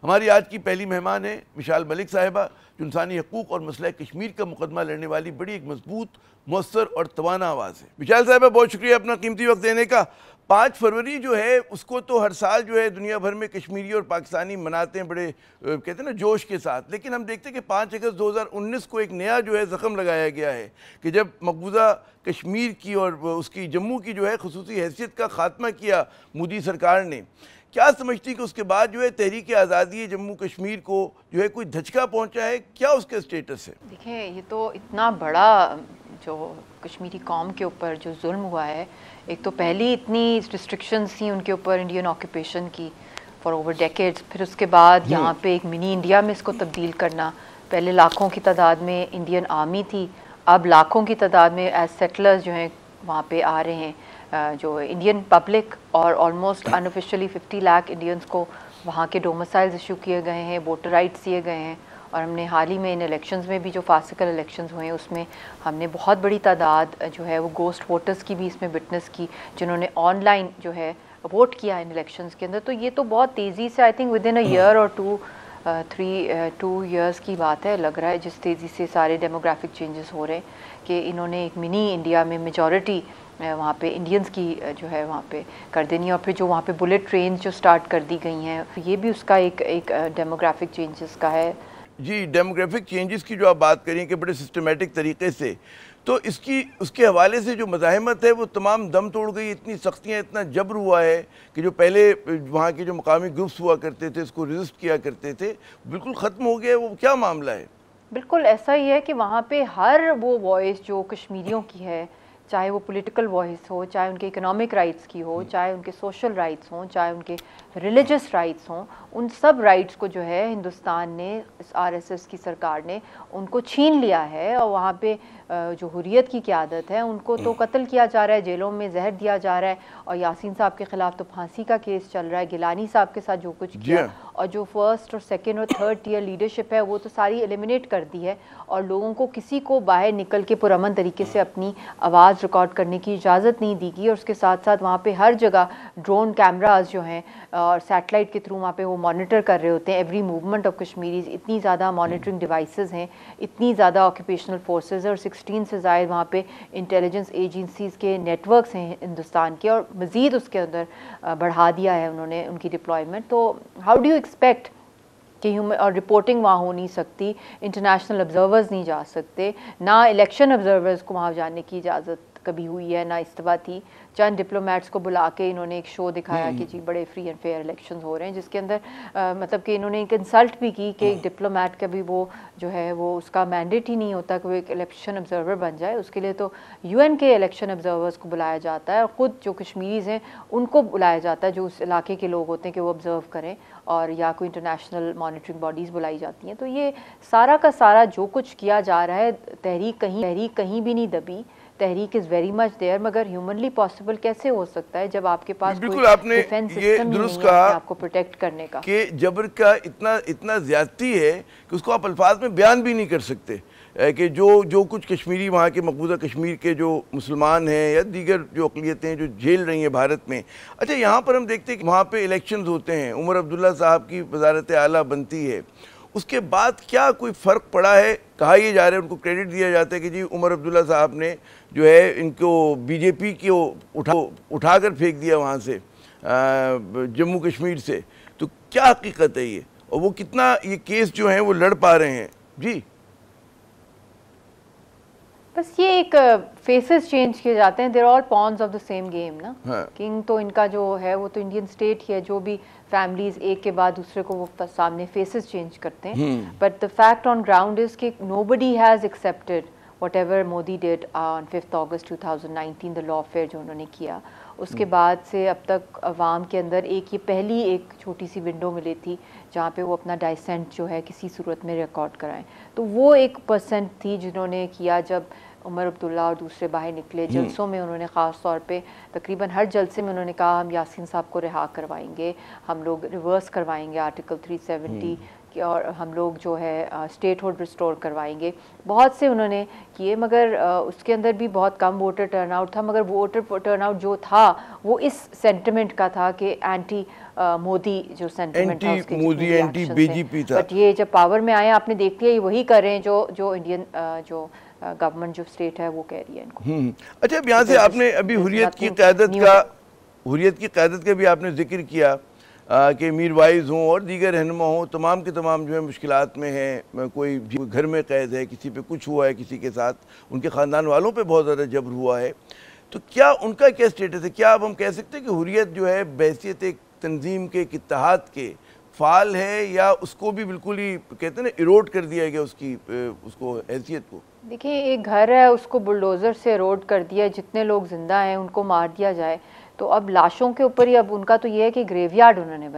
ہماری آج کی پہلی مہمان ہے وشال ملک صاحبہ، جو انسانی حقوق اور مسئلہ کشمیر کا مقدمہ لڑنے والی بڑی ایک مضبوط، مؤثر اور توانا آواز ہے۔ وشال صاحبہ بہت شکریہ اپنا قیمتی وقت دینے کا۔ 5 فروری جو ہے اس کو تو ہر سال جو ہے دنیا بھر میں کشمیری اور پاکستانی مناتے ہیں بڑے کہتے ہیں نا جوش کے ساتھ، لیکن ہم دیکھتے ہیں کہ 5 اگست 2019 کو ایک نیا جو ہے زخم لگایا گیا ہے کہ جب مقبوضہ کشمیر کی اور اس کی جموں کی جو ہے خصوصی حیثیت کا خاتمہ کیا مودی سرکار نے۔ کیا سمجھتی کہ اس کے بعد جو ہے تحریک آزادی جموں کشمیر کو جو ہے کوئی دھچکا پہنچا ہے؟ کیا اس کا سٹیٹس ہے؟ دیکھیں یہ تو اتنا بڑا جو کشمیری قوم کے اوپر جو ظلم ہوا ہے، ایک تو پہلی اتنی ریسٹرکشنز تھیں ان کے اوپر انڈین آکوپیشن کی فار اوور ڈیکیڈز، پھر اس کے بعد یہاں پہ ایک منی انڈیا میں اس کو تبدیل کرنا۔ پہلے لاکھوں کی تعداد میں انڈین آرمی تھی، اب لاکھوں کی تعداد میں ایز سیٹلرز جو ہیں وہاں پہ آ رہے ہیں، جو انڈین پبلک، اور آلموسٹ انآفیشلی 50 لاکھ انڈینز کو وہاں کے ڈومسائلز ایشو کیے گئے ہیں، ووٹر رائٹس دیے گئے ہیں۔ اور ہم نے حال ہی میں ان الیکشنز میں بھی جو فاسیکل الیکشنز ہوئے ہیں اس میں ہم نے بہت بڑی تعداد جو ہے وہ گوسٹ ووٹرز کی بھی اس میں وٹنس کی، جنہوں نے آن لائن جو ہے ووٹ کیا ان الیکشنز کے اندر۔ تو یہ تو بہت تیزی سے I think within a year اور 2 ایئرس کی بات ہے، لگ رہا ہے جس تیزی سے سارے ڈیموگرافک چینجز ہو رہے ہیں کہ انہوں نے ایک منی انڈیا میں میجورٹی وہاں پہ انڈینز کی جو ہے وہاں پہ کر دینی، اور پھر جو وہاں پہ بلٹ ٹرینز جو سٹارٹ کر دی گئی ہیں، یہ بھی اس کا ایک ڈیموگرافک چینجز کا ہے۔ جی، ڈیموگرافک چینجز کی جو آپ بات کریں کہ بڑے سسٹمیٹک طریقے سے، تو اس کے حوالے سے جو مزاحمت ہے وہ تمام دم توڑ گئی، اتنی سختیاں، اتنا جبر ہوا ہے کہ جو پہلے وہاں کے جو مقامی گروپس ہوا کرتے تھے اس کو ریزسٹ کیا کرتے تھے، بالکل ختم ہو گیا۔ وہ کیا معاملہ ہے؟ بالکل ایسا ہی ہے کہ وہاں پہ ہر وہ وائس جو کشمیریوں کی ہے، چاہے وہ پولیٹیکل وائس ہو، چاہے ان کے اکنامک رائٹس کی ہو، چاہے ان کے سوشل رائٹس ہوں، چاہے ان کے ریلیجس رائٹس ہوں، ان سب رائٹس کو جو ہے ہندوستان نے، اس RSS کی سرکار نے ان کو چھین لیا ہے، اور وہاں پہ جو حریت کی قیادت ہے ان کو تو قتل کیا جا رہا ہے، جیلوں میں زہر دیا جا رہا ہے، اور یاسین صاحب کے خلاف تو پھانسی کا کیس چل رہا ہے، گیلانی صاحب کے ساتھ جو کچھ کیا، اور جو فرسٹ اور سیکنڈ اور تھرڈ ٹیئر لیڈرشپ ہے وہ تو ساری ایلیمنیٹ کر دی ہے، اور لوگوں کو کسی کو باہر نکل کے پرامن طریقے سے اپنی آواز ریکارڈ کرنے کی اجازت نہیں دی گئی، اور اس کے ساتھ ساتھ وہاں پہ ہر جگہ ڈرون کیمراز جو ہیں اور سیٹلائٹ کے تھرو وہاں پہ وہ مانیٹر کر رہے ہوتے ہیں ایوری موومنٹ آف کشمیریز۔ اتنی زیادہ مانیٹرنگ ڈیوائسز ہیں، اتنی زیادہ آکوپیشنل فورسز، اور 16 سے زائد وہاں پہ انٹیلیجنس ایجنسیز کے نیٹ ورکس ہیں ہندوستان کے، اور مزید اس کے اندر بڑھا دیا ہے انہوں نے ان کی ڈپلائمنٹ۔ تو ہاؤ ڈو یو ایکسپیکٹ کہ اور رپورٹنگ وہاں ہو نہیں سکتی، انٹرنیشنل آبزرورز نہیں جا سکتے، نہ الیکشن آبزرورز کو وہاں جانے کی اجازت کبھی ہوئی ہے، نہ استوا تھی۔ چند ڈپلومیٹس کو بلا کے انہوں نے ایک شو دکھایا کہ جی بڑے فری اینڈ فیئر الیکشنز ہو رہے ہیں، جس کے اندر مطلب کہ انہوں نے ایک انسلٹ بھی کی کہ ایک ڈپلومیٹ کا بھی وہ جو ہے وہ اس کا مینڈیٹ ہی نہیں ہوتا کہ وہ ایک الیکشن آبزرور بن جائے، اس کے لیے تو UN کے الیکشن آبزرورز کو بلایا جاتا ہے، اور خود جو کشمیریز ہیں ان کو بلایا جاتا ہے جو اس علاقے کے لوگ ہوتے ہیں کہ وہ آبزرو کریں، اور یا کوئی انٹرنیشنل مانیٹرنگ باڈیز بلائی جاتی ہیں۔ تو یہ سارا کا سارا جو کچھ کیا جا رہا ہے، تحریک کہیں بھی نہیں دبی، تحریک از ویری مچ دیئر، مگر ہیومنلی پاسبل کیسے ہو سکتا ہے جب آپ کے پاس کوئی ڈیفینس سسٹم نہیں ہے آپ کو پروٹیکٹ کرنے کا؟ کہ جبر کا اتنا زیادتی ہے کہ اس کو آپ الفاظ میں بیان بھی نہیں کر سکتے، کہ جو کچھ کشمیری وہاں کے مقبوضہ کشمیر کے جو مسلمان ہیں یا دیگر جو اقلیتیں ہیں جو جھیل رہی ہیں بھارت میں۔ اچھا، یہاں پر ہم دیکھتے ہیں کہ وہاں پہ الیکشنز ہوتے ہیں، عمر عبداللہ صاحب کی وزارت اعلیٰ بنتی ہے، اس کے بعد کیا کوئی فرق پڑا ہے؟ کہا یہ جا رہا ہے، ان کو کریڈٹ دیا جاتا ہے کہ جی عمر عبداللہ صاحب نے جو ہے ان کو BJP کو اٹھا کر پھینک دیا وہاں سے، جموں کشمیر سے۔ تو کیا حقیقت ہے یہ، اور وہ کتنا یہ کیس جو ہیں وہ لڑ پا رہے ہیں؟ جی بس یہ ایک فیسز چینج کیے جاتے ہیں، there all pawns of the same game نا۔ کنگ تو ان کا جو ہے وہ تو انڈین اسٹیٹ ہی ہے، جو بھی فیملیز ایک کے بعد دوسرے کو وہ سامنے فیسز چینج کرتے ہیں، but the fact on ground is کہ nobody has accepted whatever Modi did on 5 August 2019 the lawfare جو انہوں نے کیا۔ اس کے بعد سے اب تک عوام کے اندر یہ پہلی ایک چھوٹی سی ونڈو ملی تھی جہاں پہ وہ اپنا ڈائسینٹ جو ہے کسی صورت میں ریکارڈ کرائیں، تو وہ 1% تھی جنہوں نے کیا جب عمر عبداللہ اور دوسرے باہر نکلے جلسوں میں۔ انہوں نے خاص طور پہ تقریباً ہر جلسے میں انہوں نے کہا ہم یاسین صاحب کو رہا کروائیں گے، ہم لوگ ریورس کروائیں گے آرٹیکل 370 اور ہم لوگ جو ہے اسٹیٹ ہوڈ ریسٹور کروائیں گے. بہت سے انہوں نے کیے مگر اس کے اندر بھی بہت کم ووٹر ٹرن آؤٹ تھا, مگر ووٹر ٹرن آؤٹ جو تھا وہ اس سینٹیمنٹ کا تھا کہ اینٹی مودی جو سینٹیمنٹ تھا اس کے مودی اینٹی بی جے پی تھا. بٹ یہ جب پاور میں آئے آپ نے دیکھ لیا یہ وہی کر رہے ہیں جو انڈین جو گورنمنٹ جو اسٹیٹ ہے وہ کہہ رہی ہے ان کو. اچھا اب یہاں سے آپ نے ابھی حریت کی قیادت کا بھی آپ نے ذکر کیا کہ میر وائز ہوں اور دیگر رہنما ہوں, تمام کے تمام جو ہے مشکلات میں ہیں. کوئی گھر میں قید ہے, کسی پہ کچھ ہوا ہے, کسی کے ساتھ ان کے خاندان والوں پہ بہت زیادہ جبر ہوا ہے. تو کیا ان کا کیا اسٹیٹس ہے؟ کیا اب ہم کہہ سکتے ہیں کہ حریت جو ہے بحیثیت ایک تنظیم کے, ایک اتحاد کے فعال ہے, یا اس کو بھی بالکل ہی کہتے ہیں نا ایروڈ کر دیا گیا اس کو حیثیت کو؟ دیکھیں ایک گھر ہے اس کو بلڈوزر سے ایروڈ کر دیا, جتنے لوگ زندہ ہیں ان کو مار دیا جائے. تو اب لاشوں کے اوپر ہی اب ان کا تو یہ ہے کہ گریو یارڈ انہوں نے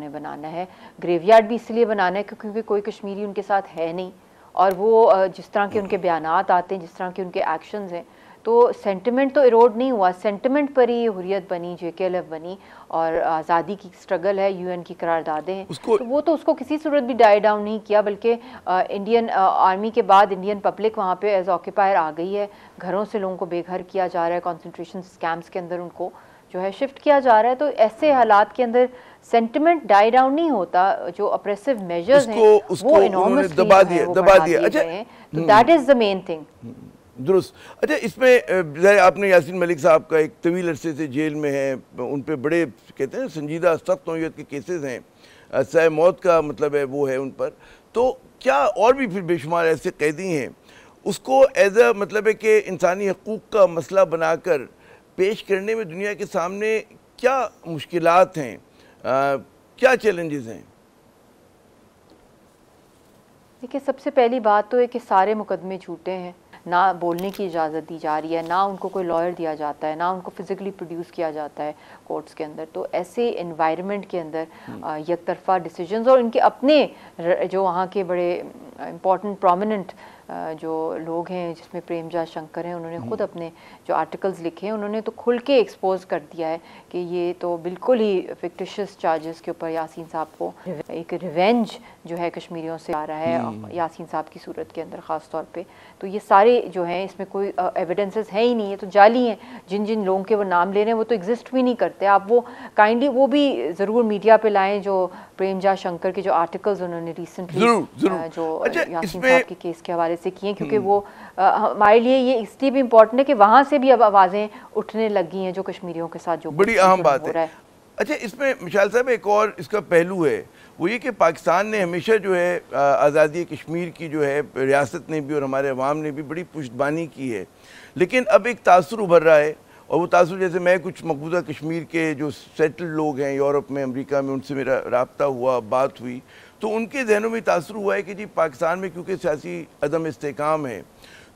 بنانا ہے. گریو یارڈ بھی اس لیے بنانا ہے کیونکہ کوئی کشمیری ان کے ساتھ ہے نہیں, اور وہ جس طرح کے ان کے بیانات آتے ہیں, جس طرح کے ان کے ایکشنز ہیں, تو سینٹیمنٹ تو ایروڈ نہیں ہوا, سینٹیمنٹ پر ہی حریت بنی, جے کے ایل ایف بنی, اور آزادی کی سٹرگل ہے, یو این کی قراردادیں ہیں, تو وہ تو اس کو کسی صورت بھی ڈائی ڈاؤن نہیں کیا, بلکہ انڈین آرمی کے بعد انڈین پبلک وہاں پہ ایز آکیپائر آ گئی ہے. گھروں سے لوگوں کو بے گھر کیا جا رہا ہے, کنسنٹریشن کیمپس کے اندر ان کو جو ہے شفٹ کیا جا رہا ہے. تو ایسے حالات کے اندر سینٹیمنٹ ڈائی ڈاؤن نہیں ہوتا, جو اپریسو میجرز ہیں وہ انارمسلی دبا دیے گئے ہیں, تو that is the main thing. درست. اچھا اس میں آپ نے یاسین ملک صاحب کا ایک طویل عرصے سے جیل میں ہے, ان پہ بڑے کہتے ہیں سنجیدہ سخت نوعیت کے کیسز ہیں, سزائے موت کا مطلب ہے وہ ہے ان پر. تو کیا اور بھی پھر بے شمار ایسے قیدی ہیں, اس کو ایز اے مطلب ہے کہ انسانی حقوق کا مسئلہ بنا کر پیش کرنے میں دنیا کے سامنے کیا مشکلات ہیں, کیا چیلنجز ہیں؟ دیکھیں سب سے پہلی بات تو ہے کہ سارے مقدمے جھوٹے ہیں, نہ بولنے کی اجازت دی جا رہی ہے, نہ ان کو کوئی لائر دیا جاتا ہے, نہ ان کو فزیکلی پروڈیوس کیا جاتا ہے کورٹس کے اندر. تو ایسے انوائرمنٹ کے اندر یک طرفہ ڈیسیجنز, اور ان کے اپنے جو وہاں کے بڑے امپورٹنٹ پرومیننٹ جو لوگ ہیں جس میں پریم جا شنکر ہیں, انہوں نے خود اپنے جو آرٹیکلز لکھے ہیں انہوں نے تو کھل کے ایکسپوز کر دیا ہے کہ یہ تو بالکل ہی فکٹیشس چارجز کے اوپر یاسین صاحب کو ایک ریونج جو ہے کشمیریوں سے آ رہا ہے, یاسین صاحب کی صورت کے اندر خاص طور پہ. تو یہ سارے جو ہیں اس میں کوئی ایویڈنسز ہیں ہی نہیں, ہے تو جعلی ہیں. جن لوگوں کے وہ نام لے رہے ہیں وہ تو ایگزسٹ بھی نہیں کرتے. آپ وہ کائنڈلی وہ بھی ضرور میڈیا پہ لائیں جو پریم جا شنکر کے جو آرٹیکلز انہوں نے ریسنٹلی جو یاسین صاحب کے کیس کے حوالے سے کیے, کیونکہ وہ ہمارے لیے یہ اس لیے بھی امپورٹنٹ ہے کہ وہاں سے بھی اب آوازیں اٹھنے لگی ہیں جو کشمیریوں کے ساتھ جو بڑی اہم بات ہے. اچھا اس میں مشال صاحب ایک اور اس کا پہلو ہے, وہ یہ کہ پاکستان نے ہمیشہ جو ہے آزادی کشمیر کی جو ہے ریاست نے بھی اور ہمارے عوام نے بھی بڑی پشتبانی کی ہے, لیکن اب ایک تاثر ابھر رہا ہے, اور وہ تاثر جیسے میں کچھ مقبوضہ کشمیر کے جو سیٹل لوگ ہیں یورپ میں, امریکہ میں, ان سے میرا رابطہ ہوا, بات ہوئی, تو ان کے ذہنوں میں تاثر ہوا ہے کہ جی پاکستان میں کیونکہ سیاسی عدم استحکام ہے,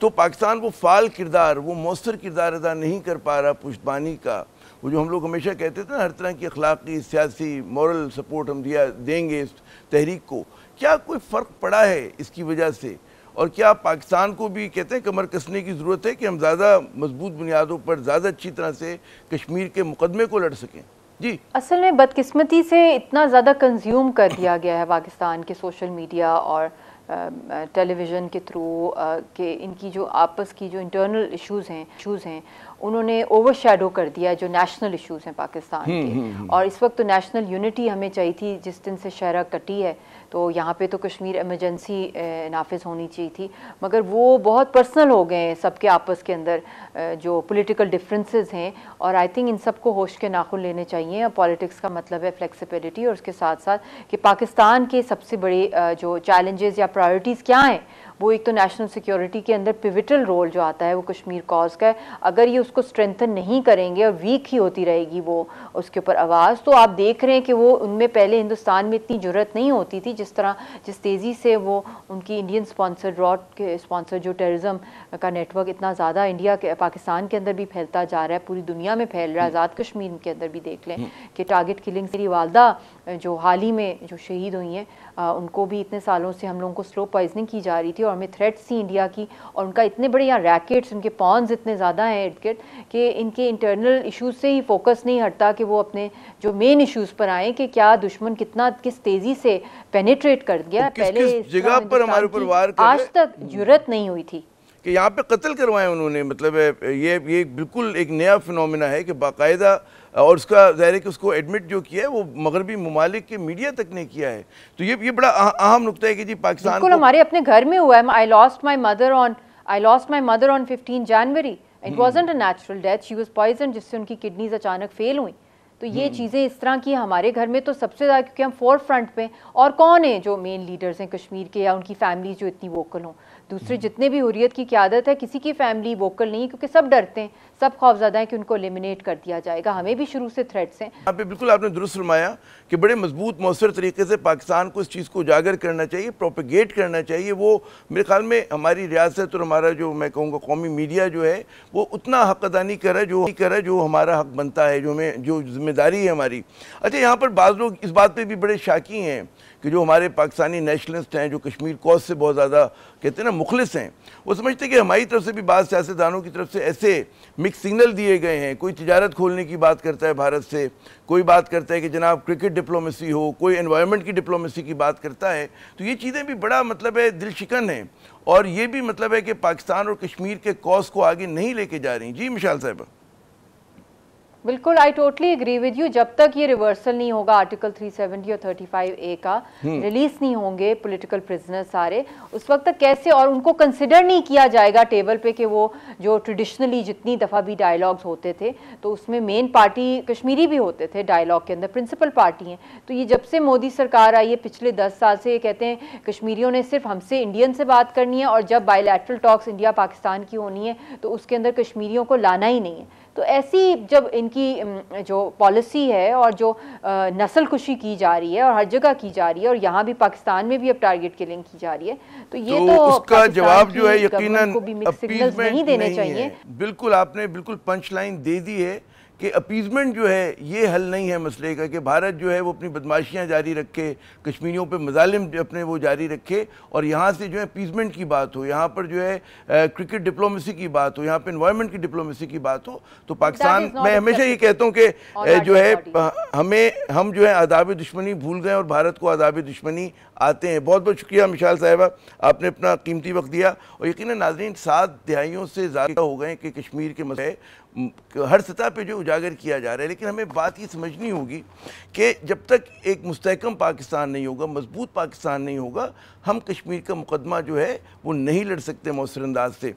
تو پاکستان وہ فعال کردار, وہ مؤثر کردار ادا نہیں کر پا رہا پشتبانی کا. وہ جو ہم لوگ ہمیشہ کہتے تھے نا ہر طرح کی اخلاقی, سیاسی, مورل سپورٹ ہم دیں گے اس تحریک کو, کیا کوئی فرق پڑا ہے اس کی وجہ سے؟ اور کیا پاکستان کو بھی کہتے ہیں کمر کسنے کی ضرورت ہے کہ ہم زیادہ مضبوط بنیادوں پر زیادہ اچھی طرح سے کشمیر کے مقدمے کو لڑ سکیں؟ جی اصل میں بدقسمتی سے اتنا زیادہ کنزیوم کر دیا گیا ہے پاکستان کے سوشل میڈیا اور ٹیلی ویژن کے تھرو کہ ان کی جو آپس کی جو انٹرنل ایشوز ہیں انہوں نے اوور شیڈو کر دیا جو نیشنل ایشوز ہیں پاکستان کے. اور اس وقت تو نیشنل یونٹی ہمیں چاہیے تھی, جس دن سے شہرہ کٹی ہے تو یہاں پہ تو کشمیر ایمرجنسی نافذ ہونی چاہیے تھی, مگر وہ بہت پرسنل ہو گئے ہیں سب کے آپس کے اندر جو پولیٹیکل ڈفرینسز ہیں. اور آئی تھنک ان سب کو ہوش کے ناخن لینے چاہیے. پالیٹکس کا مطلب ہے فلیکسیبلٹی, اور اس کے ساتھ ساتھ کہ پاکستان کے سب سے بڑے جو چیلنجز یا پرائرٹیز کیا ہیں, وہ ایک تو نیشنل سیکیورٹی کے اندر پیوٹل رول جو آتا ہے وہ کشمیر کاز کا ہے. اگر یہ اس کو اسٹرینتھن نہیں کریں گے اور ویک ہی ہوتی رہے گی وہ اس کے اوپر آواز, تو آپ دیکھ رہے ہیں کہ وہ ان میں پہلے ہندوستان میں اتنی جرت نہیں ہوتی تھی جس تیزی سے وہ ان کی انڈین اسپانسرڈ راٹ کے اسپانسر جو ٹیررزم کا نیٹ ورک اتنا زیادہ انڈیا کے پاکستان کے اندر بھی پھیلتا جا رہا ہے, پوری دنیا میں پھیل رہا ہے. آزاد کشمیر کے اندر بھی دیکھ لیں کہ ٹارگٹ کلنگ, میری والدہ جو حال ہی میں جو شہید ہوئی ہیں ان کو بھی اتنے سالوں سے ہم لوگوں کو سلو پوائزننگ کی جا رہی تھی اور ہمیں تھریٹس تھی انڈیا کی، اور ان کا اتنے بڑے یہاں ریکٹس، ان کے پونز اتنے زیادہ ہیں ارد گرد کہ ان کے انٹرنل ایشوز سے ہی فوکس نہیں ہٹتا کہ وہ اپنے جو مین ایشوز پر آئیں کہ کیا دشمن کتنا کس تیزی سے پینیٹریٹ کر گیا. پہلے جگہ پر ہمارے اوپر وار کر آج تک جرت نہیں ہوئی تھی کہ یہاں پہ قتل کروائے انہوں نے. مطلب یہ بالکل ایک نیا فنومینا ہے کہ باقاعدہ، اور اس کا ظاہر ہے کہ اس کو ایڈمٹ جو کیا ہے وہ مغربی ممالک کے میڈیا تک نے کیا ہے. تو یہ بڑا اہم نقطہ ہے کہ جی پاکستان بالکل ہمارے اپنے گھر میں ہوا ہے. I lost my mother on 15 January. It wasn't a natural death. She was poisoned جس سے ان کی کڈنیز اچانک فیل ہوئیں. تو یہ چیزیں اس طرح کی ہمارے گھر میں تو سب سے زیادہ، کیونکہ ہم فور فرنٹ پہ، اور کون ہیں جو مین لیڈرز ہیں کشمیر کے یا ان کی فیملیز جو اتنی ووکل ہوں. دوسرے جتنے بھی حریت کی قیادت ہے کسی کی فیملی ووکل نہیں، کیونکہ سب ڈرتے ہیں، سب خوفزدہ ہیں کہ ان کو ایلیمنیٹ کر دیا جائے گا. ہمیں بھی شروع سے تھریٹس ہیں. یہاں پہ بالکل آپ نے درست فرمایا کہ بڑے مضبوط مؤثر طریقے سے پاکستان کو اس چیز کو اجاگر کرنا چاہیے، پروپیگیٹ کرنا چاہیے. وہ میرے خیال میں ہماری ریاست اور ہمارا جو میں کہوں گا قومی میڈیا جو ہے وہ اتنا حق ادا نہیں کر رہا ہے جو ہمارا حق بنتا ہے، جو ذمہ داری ہے ہماری. اچھا، یہاں پر بعض لوگ اس بات پہ بھی بڑے شاکی ہیں کہ جو ہمارے پاکستانی نیشنلسٹ ہیں، جو کشمیر کوز سے بہت زیادہ کہتے ہیں نا مخلص ہیں، وہ سمجھتے ہیں کہ ہماری طرف سے بھی بعض سیاستدانوں کی طرف سے ایسے مکس سگنل دیے گئے ہیں. کوئی تجارت کھولنے کی بات کرتا ہے بھارت سے، کوئی بات کرتا ہے کہ جناب کرکٹ ڈپلومیسی ہو، کوئی انوائرمنٹ کی ڈپلومیسی کی بات کرتا ہے. تو یہ چیزیں بھی بڑا مطلب ہے دل شکن ہیں، اور یہ بھی مطلب ہے کہ پاکستان اور کشمیر کے کوز کو آگے نہیں لے کے جا رہی. جی مشال صاحبہ. بالکل I totally agree with you. جب تک یہ ریورسل نہیں ہوگا آرٹیکل 370 اور 35A کا، ریلیز نہیں ہوں گے پولیٹیکل پرزنر سارے، اس وقت تک کیسے، اور ان کو کنسیڈر نہیں کیا جائے گا ٹیبل پہ کہ وہ جو ٹریڈیشنلی جتنی دفعہ بھی ڈائیلاگز ہوتے تھے تو اس میں مین پارٹی کشمیری بھی ہوتے تھے ڈائیلاگ کے اندر، پرنسپل پارٹی ہیں. تو یہ جب سے مودی سرکار آئی ہے پچھلے 10 سال سے، یہ کہتے ہیں کشمیریوں نے صرف ہم سے انڈین سے بات کرنی ہے، اور جب by lateral talks India Pakistan کی ہونی ہے تو اس کے اندر کشمیریوں کو لانا ہی نہیں ہے. تو ایسی جب ان کی جو پالیسی ہے اور جو نسل کشی کی جا رہی ہے اور ہر جگہ کی جا رہی ہے، اور یہاں بھی پاکستان میں بھی اب ٹارگٹ کلنگ کی جا رہی ہے، تو یہ تو اس کا جواب جو ہے یقیناً کو بھی مکس سگنلز نہیں دینے چاہیے. بالکل آپ نے بالکل پنچ لائن دے دی ہے کہ اپیزمنٹ جو ہے یہ حل نہیں ہے مسئلے کا، کہ بھارت جو ہے وہ اپنی بدماشیاں جاری رکھے، کشمیریوں پہ مظالم اپنے وہ جاری رکھے، اور یہاں سے جو ہے اپیزمنٹ کی بات ہو، یہاں پر جو ہے کرکٹ ڈپلومیسی کی بات ہو، یہاں پہ انوائرمنٹ کی ڈپلومیسی کی بات ہو. تو پاکستان، میں ہمیشہ یہ کہتا ہوں کہ جو ہے ہم جو ہے آداب دشمنی بھول گئے اور بھارت کو آداب دشمنی آتے ہیں. بہت بہت شکریہ مشال صاحبہ، آپ نے اپنا قیمتی وقت دیا. اور یقیناً ناظرین 7 دہائیوں سے زیادہ ہو گئے کہ کشمیر کے مسئلے ہر سطح پہ جو اجاگر کیا جا رہا ہے، لیکن ہمیں بات یہ سمجھنی ہوگی کہ جب تک ایک مستحکم پاکستان نہیں ہوگا، مضبوط پاکستان نہیں ہوگا، ہم کشمیر کا مقدمہ جو ہے وہ نہیں لڑ سکتے مؤثر انداز سے.